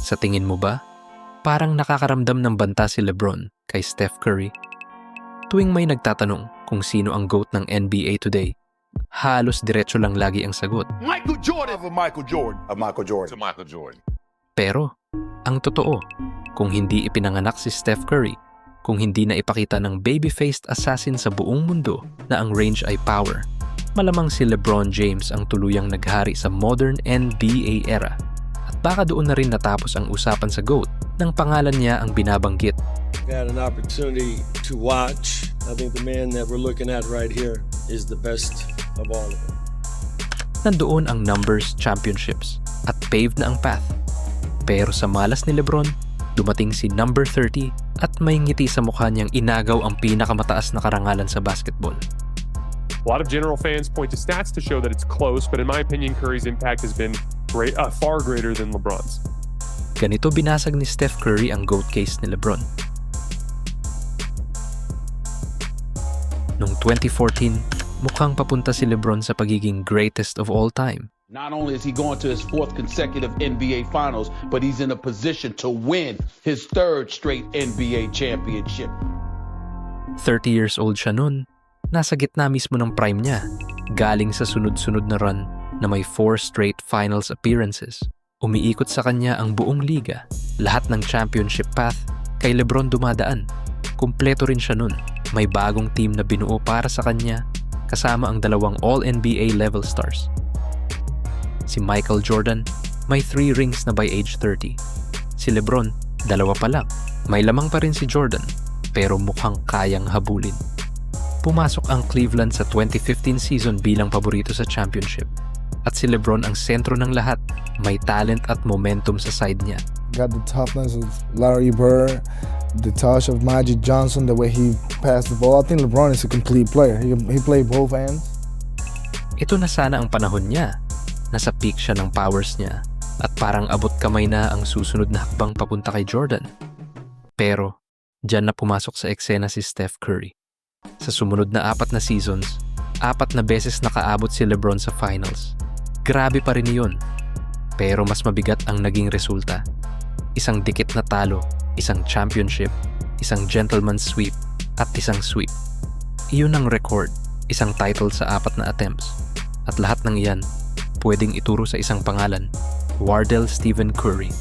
Sa tingin mo ba, parang nakakaramdam ng banta si LeBron kay Steph Curry? Tuwing may nagtatanong kung sino ang GOAT ng NBA today, halos diretso lang lagi ang sagot. Michael Jordan of Michael Jordan. Of Michael Jordan. To Michael Jordan. Pero, ang totoo, kung hindi ipinanganak si Steph Curry, kung hindi na ipakita ng baby-faced assassin sa buong mundo na ang range ay power, malamang si LeBron James ang tuluyang naghari sa modern NBA era. At baka doon na rin natapos ang usapan sa GOAT nang pangalan niya ang binabanggit. Got an opportunity to watch. I think the man that we're looking at right here is the best of all of them. Nandoon ang numbers, championships, at paved na ang path. Pero sa malas ni LeBron, dumating si number 30 at may ngiti sa mukha niyang inagaw ang pinakamataas na karangalan sa basketball. A lot of general fans point to stats to show that it's close, but in my opinion, Curry's impact has been far greater than LeBron's. Ganito binasag ni Steph Curry ang GOAT case ni LeBron. Noong 2014, mukhang papunta si LeBron sa pagiging greatest of all time. Not only is he going to his fourth consecutive NBA Finals, but he's in a position to win his third straight NBA championship. 30 years old siya nun. Nasa gitna mismo ng prime niya. Galing sa sunod-sunod na run na may 4 straight finals appearances. Umiikot sa kanya ang buong liga. Lahat ng championship path kay LeBron dumadaan. Kumpleto rin siya nun. May bagong team na binuo para sa kanya kasama ang dalawang All-NBA level stars. Si Michael Jordan, may 3 rings na by age 30. Si LeBron, 2 pa lang. May lamang pa rin si Jordan, pero mukhang kayang habulin. Pumasok ang Cleveland sa 2015 season bilang paborito sa championship. At si LeBron ang sentro ng lahat, may talent at momentum sa side niya. Got the toughness of Larry Bird, the touch of Magic Johnson, the way he passed the ball. I think LeBron is a complete player. He played both ends. Ito na sana ang panahon niya. Nasa peak siya ng powers niya at parang abot kamay na ang susunod na hakbang papunta kay Jordan. Pero, diyan na pumasok sa eksena si Steph Curry. Sa sumunod na 4 na seasons, 4 na beses nakaabot si LeBron sa finals. Grabe pa rin yun. Pero mas mabigat ang naging resulta. Isang dikit na talo, isang championship, isang gentleman's sweep, at isang sweep. Iyon ang record, isang title sa 4 na attempts. At lahat ng iyan, pwedeng ituro sa isang pangalan, Wardell Stephen Curry.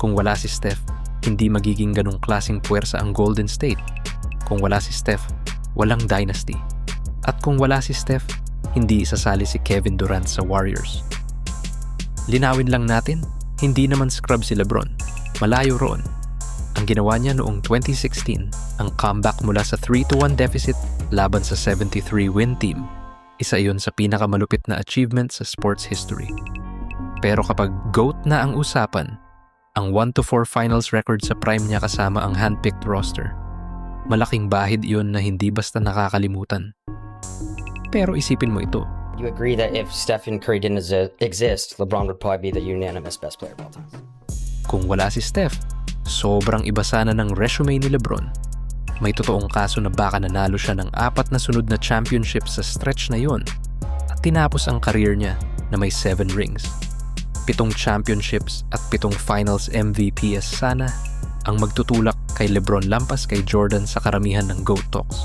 Kung wala si Steph, hindi magiging ganong klaseng puwersa ang Golden State. Kung wala si Steph, walang dynasty. At kung wala si Steph, hindi isasali si Kevin Durant sa Warriors. Linawin lang natin, hindi naman scrub si LeBron. Malayo roon. Ang ginawa niya noong 2016, ang comeback mula sa 3-1 deficit laban sa 73-win team. Isa iyon sa pinakamalupit na achievement sa sports history. Pero kapag GOAT na ang usapan, ang 1-4 finals record sa prime niya kasama ang handpicked roster, malaking bahid iyon na hindi basta nakakalimutan. Pero isipin mo ito. You agree that if Stephen Curry didn't exist, LeBron would probably be the unanimous best player of all time. Kung wala si Steph, sobrang iba sana ng resume ni LeBron. May totoong kaso na baka nanalo siya ng 4 na sunod na championships sa stretch na yon at tinapos ang career niya na may 7 rings. 7 championships at 7 finals MVPs sana ang magtutulak kay LeBron lampas kay Jordan sa karamihan ng GOAT talks.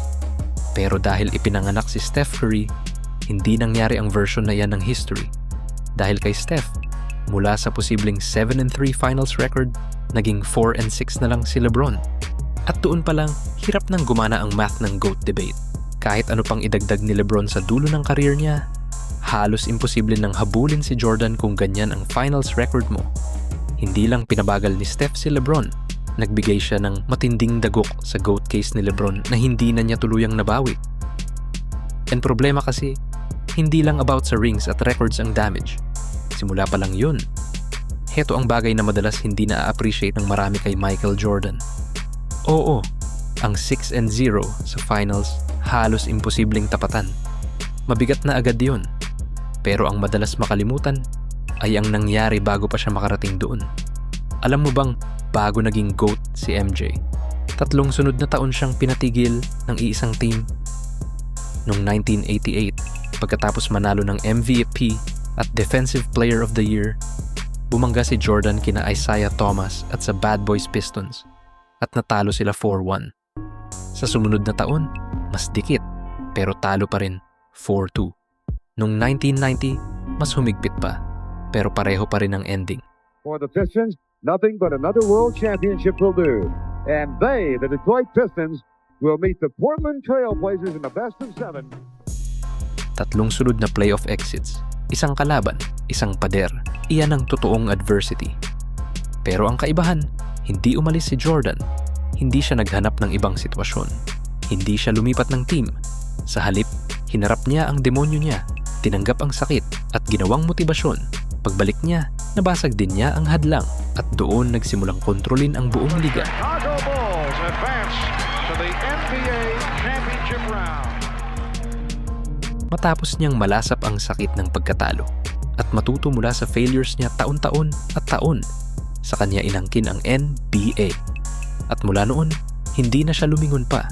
Pero dahil ipinanganak si Steph Curry, hindi nangyari ang version na yan ng history. Dahil kay Steph, mula sa posibleng 7-3 finals record, naging 4-6 na lang si LeBron. At doon pa lang, hirap nang gumana ang math ng GOAT debate. Kahit ano pang idagdag ni LeBron sa dulo ng career niya, halos imposible nang habulin si Jordan kung ganyan ang finals record mo. Hindi lang pinabagal ni Steph si LeBron, nagbigay siya ng matinding dagok sa GOAT case ni LeBron na hindi na niya tuluyang nabawi. And problema kasi, hindi lang about sa rings at records ang damage. Simula pa lang yun. Heto ang bagay na madalas hindi na-appreciate ng marami kay Michael Jordan. Oo, ang 6-0 sa finals halos imposibleng tapatan. Mabigat na agad yun. Pero ang madalas makalimutan ay ang nangyari bago pa siya makarating doon. Alam mo bang bago naging GOAT si MJ, 3 sunod na taon siyang pinatigil ng iisang team? Noong 1988, pagkatapos manalo ng MVP at Defensive Player of the Year, bumangga si Jordan kina Isaiah Thomas at sa Bad Boys Pistons at natalo sila 4-1. Sa sumunod na taon, mas dikit pero talo pa rin 4-2. Noong 1990, mas humigpit pa pero pareho pa rin ang ending. For the Pistons, nothing but another world championship will do. And they, the Detroit Pistons, will meet the Portland Trail Blazers in the best of 7. Tatlong sunod na playoff exits, isang kalaban, isang pader. Iyan ang totoong adversity. Pero ang kaibahan, hindi umalis si Jordan. Hindi siya naghanap ng ibang sitwasyon. Hindi siya lumipat ng team. Sa halip, hinarap niya ang demonyo niya, tinanggap ang sakit at ginawang motibasyon. Pagbalik niya, nabasag din niya ang hadlang at doon nagsimulang kontrolin ang buong liga. Chicago Bulls advance to the NBA championship round. Matapos niyang malasap ang sakit ng pagkatalo at matuto mula sa failures niya taon-taon at taon, sa kanya inangkin ang NBA. At mula noon, hindi na siya lumingon pa.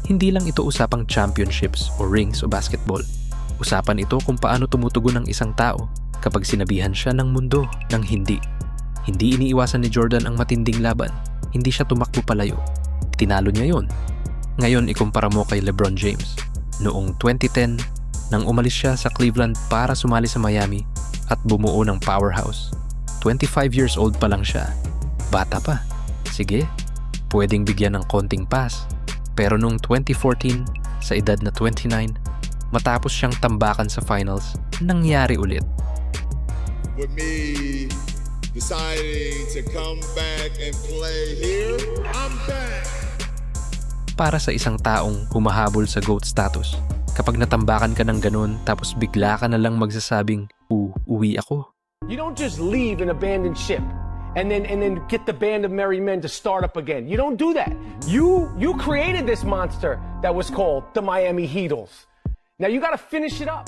Hindi lang ito usapang championships o rings o basketball. Usapan ito kung paano tumutugon ang isang tao kapag sinabihan siya ng mundo ng hindi. Hindi iniiwasan ni Jordan ang matinding laban. Hindi siya tumakbo palayo. Tinalo niya yon. Ngayon ikumpara mo kay LeBron James. Noong 2010, nang umalis siya sa Cleveland para sumali sa Miami at bumuo ng powerhouse. 25 years old pa lang siya. Bata pa. Sige, pwedeng bigyan ng konting pass. Pero noong 2014, sa edad na 29, matapos siyang tambakan sa finals, nangyari ulit. With me deciding to come back and play here, I'm back. Para sa isang taong humahabol sa GOAT status, kapag natambakan ka ng ganun tapos bigla ka na lang magsasabing, uwi ako. You don't just leave and abandon ship and then get the band of merry men to start up again. You don't do that. You created this monster that was called the Miami Heatles. Now you gotta finish it up.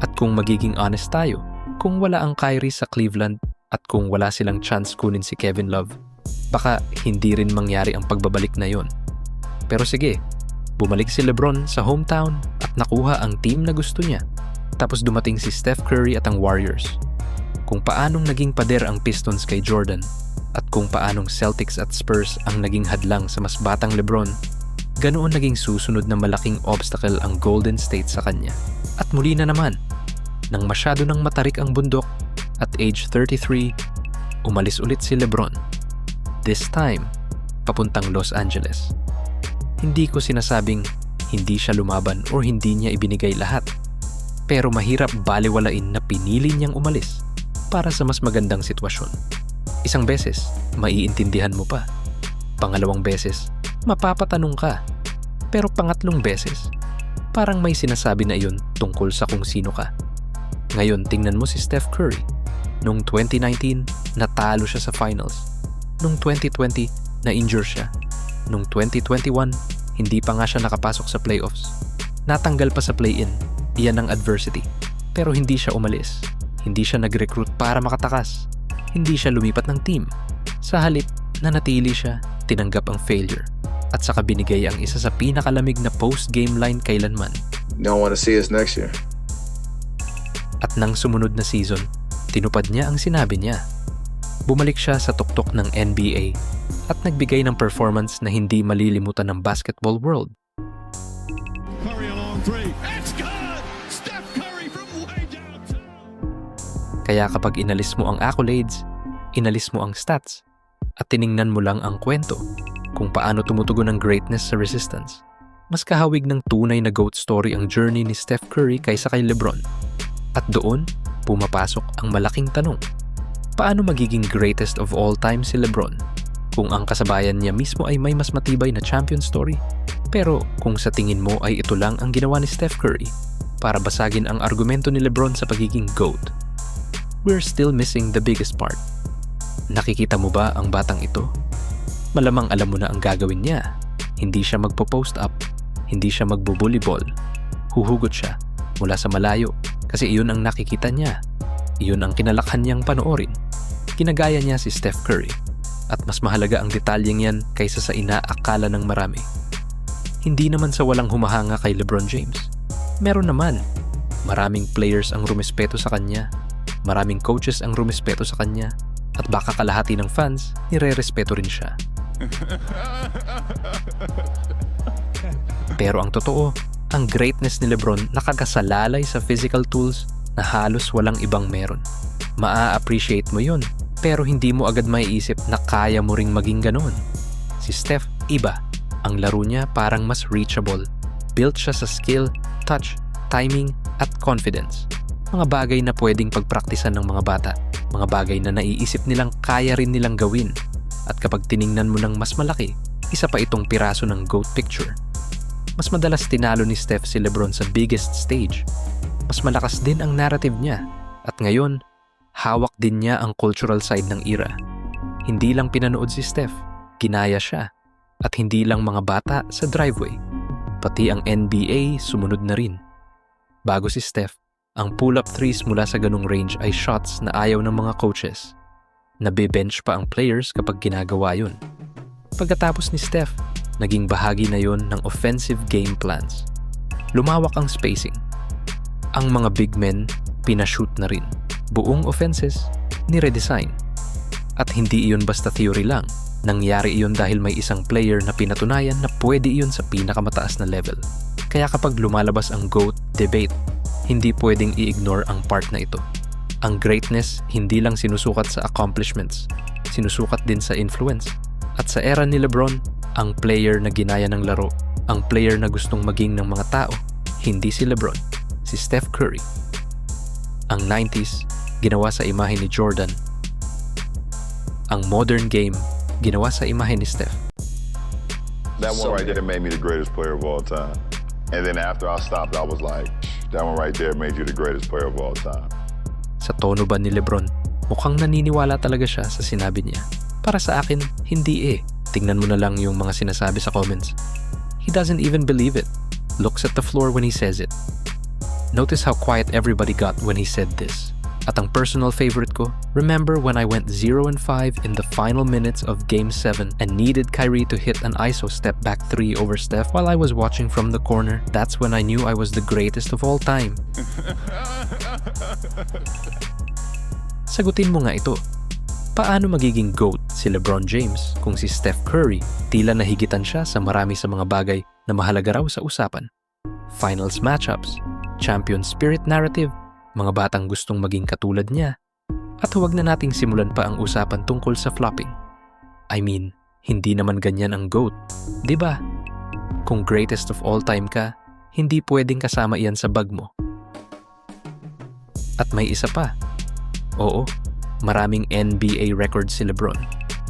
At kung magiging honest tayo, kung wala ang Kyrie sa Cleveland at kung wala silang chance kunin si Kevin Love, baka hindi rin mangyari ang pagbabalik na yon. Pero sige, bumalik si LeBron sa hometown at nakuha ang team na gusto niya. Tapos dumating si Steph Curry at ang Warriors. Kung paanong naging pader ang Pistons kay Jordan at kung paanong Celtics at Spurs ang naging hadlang sa mas batang LeBron, ganoon naging susunod na malaking obstacle ang Golden State sa kanya. At muli na naman, nang masyado nang matarik ang bundok at age 33, umalis ulit si LeBron. This time, papuntang Los Angeles. Hindi ko sinasabing hindi siya lumaban o hindi niya ibinigay lahat. Pero mahirap baliwalain na pinili niyang umalis para sa mas magandang sitwasyon. Isang beses, maiintindihan mo pa. Pangalawang beses, mapapatanong ka. Pero pangatlong beses, parang may sinasabi na iyon tungkol sa kung sino ka. Ngayon, tingnan mo si Steph Curry. Noong 2019, natalo siya sa finals. Noong 2020, na-injure siya. Noong 2021, hindi pa nga siya nakapasok sa playoffs. Natanggal pa sa play-in. Iyan ang adversity. Pero hindi siya umalis. Hindi siya nag-recruit para makatakas. Hindi siya lumipat ng team. Sa halip, nanatili siya, tinanggap ang failure. At saka binigay ang isa sa pinakalamig na post-game line kailanman. Don't want to see us next year. At nang sumunod na season, tinupad niya ang sinabi niya. Bumalik siya sa tuktok ng NBA at nagbigay ng performance na hindi malilimutan ng basketball world. Curry along three. It's good! Steph Curry from way downtown. Kaya kapag inalis mo ang accolades, inalis mo ang stats, at tiningnan mo lang ang kwento kung paano tumutugon ang greatness sa resistance, mas kahawig ng tunay na GOAT story ang journey ni Steph Curry kaysa kay LeBron. At doon, pumapasok ang malaking tanong. Paano magiging greatest of all time si LeBron kung ang kasabayan niya mismo ay may mas matibay na champion story? Pero kung sa tingin mo ay ito lang ang ginawa ni Steph Curry para basagin ang argumento ni LeBron sa pagiging GOAT, we're still missing the biggest part. Nakikita mo ba ang batang ito? Malamang alam mo na ang gagawin niya. Hindi siya magpo-post up, hindi siya magbo-volleyball. Huhugot siya mula sa malayo kasi iyon ang nakikita niya. Iyon ang kinalakhan niyang panoorin. Kinagaya niya si Steph Curry at mas mahalaga ang detalyeng yan kaysa sa inaakala ng marami. Hindi naman sa walang humahanga kay LeBron James. Meron naman. Maraming players ang rumespeto sa kanya. Maraming coaches ang rumespeto sa kanya. At baka kalahati ng fans, nire-respeto rin siya. Pero ang totoo, ang greatness ni LeBron nakagasalalay sa physical tools na halos walang ibang meron. Maa-appreciate mo yun, pero hindi mo agad maiisip na kaya mo ring maging ganoon. Si Steph, iba. Ang laro niya parang mas reachable. Built siya sa skill, touch, timing, at confidence. Mga bagay na pwedeng pagpraktisan ng mga bata. Mga bagay na naiisip nilang kaya rin nilang gawin. At kapag tiningnan mo ng mas malaki, isa pa itong piraso ng GOAT picture. Mas madalas tinalo ni Steph si LeBron sa biggest stage. Mas malakas din ang narrative niya. At ngayon, hawak din niya ang cultural side ng era. Hindi lang pinanood si Steph, ginaya siya. At hindi lang mga bata sa driveway. Pati ang NBA sumunod na rin. Bago si Steph, ang pull-up threes mula sa ganung range ay shots na ayaw ng mga coaches. Nabe-bench pa ang players kapag ginagawa yun. Pagkatapos ni Steph, naging bahagi na yon ng offensive game plans. Lumawak ang spacing. Ang mga big men, pinashoot na rin. Buong offenses, ni-redesign. At hindi iyon basta theory lang. Nangyari iyon dahil may isang player na pinatunayan na pwede iyon sa pinakamataas na level. Kaya kapag lumalabas ang GOAT debate, hindi pwedeng i-ignore ang part na ito. Ang greatness hindi lang sinusukat sa accomplishments, sinusukat din sa influence. At sa era ni LeBron, ang player na ginaya ng laro, ang player na gustong maging ng mga tao, hindi si LeBron, si Steph Curry. Ang 90s, ginawa sa imahe ni Jordan. Ang modern game, ginawa sa imahe ni Steph. That one right there made me the greatest player of all time. And then after I stopped, I was like, that one right there made you the greatest player of all time. Sa tono ba ni LeBron, mukhang naniniwala talaga siya sa sinabi niya. Para sa akin, hindi eh. Tingnan mo na lang yung mga sinasabi sa comments. He doesn't even believe it. Looks at the floor when he says it. Notice how quiet everybody got when he said this. At ang personal favorite ko, remember when I went 0-5 in the final minutes of Game 7 and needed Kyrie to hit an ISO step back 3 over Steph while I was watching from the corner? That's when I knew I was the greatest of all time. Sagutin mo nga ito. Paano magiging GOAT si LeBron James kung si Steph Curry tila nahigitan siya sa marami sa mga bagay na mahalaga raw sa usapan? Finals matchups, champion spirit narrative, mga batang gustong maging katulad niya, at huwag na nating simulan pa ang usapan tungkol sa flopping. I mean, hindi naman ganyan ang GOAT, di ba? Kung greatest of all time ka, hindi pwedeng kasama iyan sa bag mo. At may isa pa. Oo, maraming NBA records si LeBron.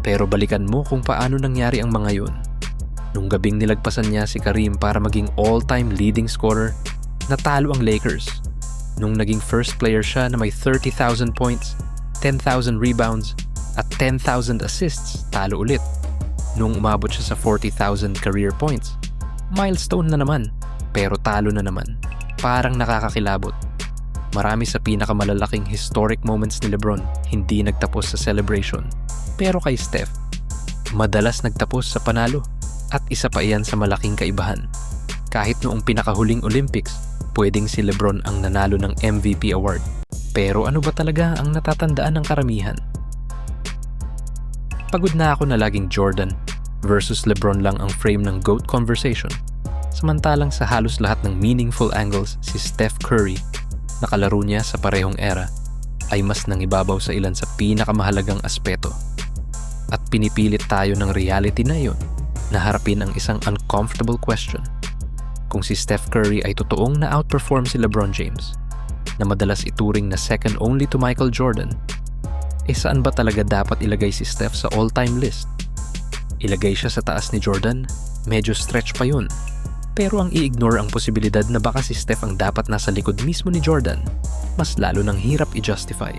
Pero balikan mo kung paano nangyari ang mga yun. Nung gabing nilagpasan niya si Kareem para maging all-time leading scorer, natalo ang Lakers. Nung naging first player siya na may 30,000 points, 10,000 rebounds, at 10,000 assists, talo ulit. Nung umabot siya sa 40,000 career points, milestone na naman, pero talo na naman. Parang nakakakilabot. Marami sa pinakamalalaking historic moments ni LeBron hindi nagtapos sa celebration. Pero kay Steph, madalas nagtapos sa panalo. At isa pa iyan sa malaking kaibahan. Kahit noong pinakahuling Olympics, pwedeng si LeBron ang nanalo ng MVP award. Pero ano ba talaga ang natatandaan ng karamihan? Pagod na ako na laging Jordan versus LeBron lang ang frame ng GOAT conversation. Samantalang sa halos lahat ng meaningful angles, si Steph Curry, nakalaro niya sa parehong era, ay mas nangibabaw sa ilan sa pinakamahalagang aspeto. At pinipilit tayo ng reality na iyon na harapin ang isang uncomfortable question. Kung si Steph Curry ay totoong na-outperform si LeBron James, na madalas ituring na second only to Michael Jordan, saan ba talaga dapat ilagay si Steph sa all-time list? Ilagay siya sa taas ni Jordan? Medyo stretch pa yun. Pero ang i-ignore ang posibilidad na baka si Steph ang dapat nasa likod mismo ni Jordan, mas lalo nang hirap i-justify.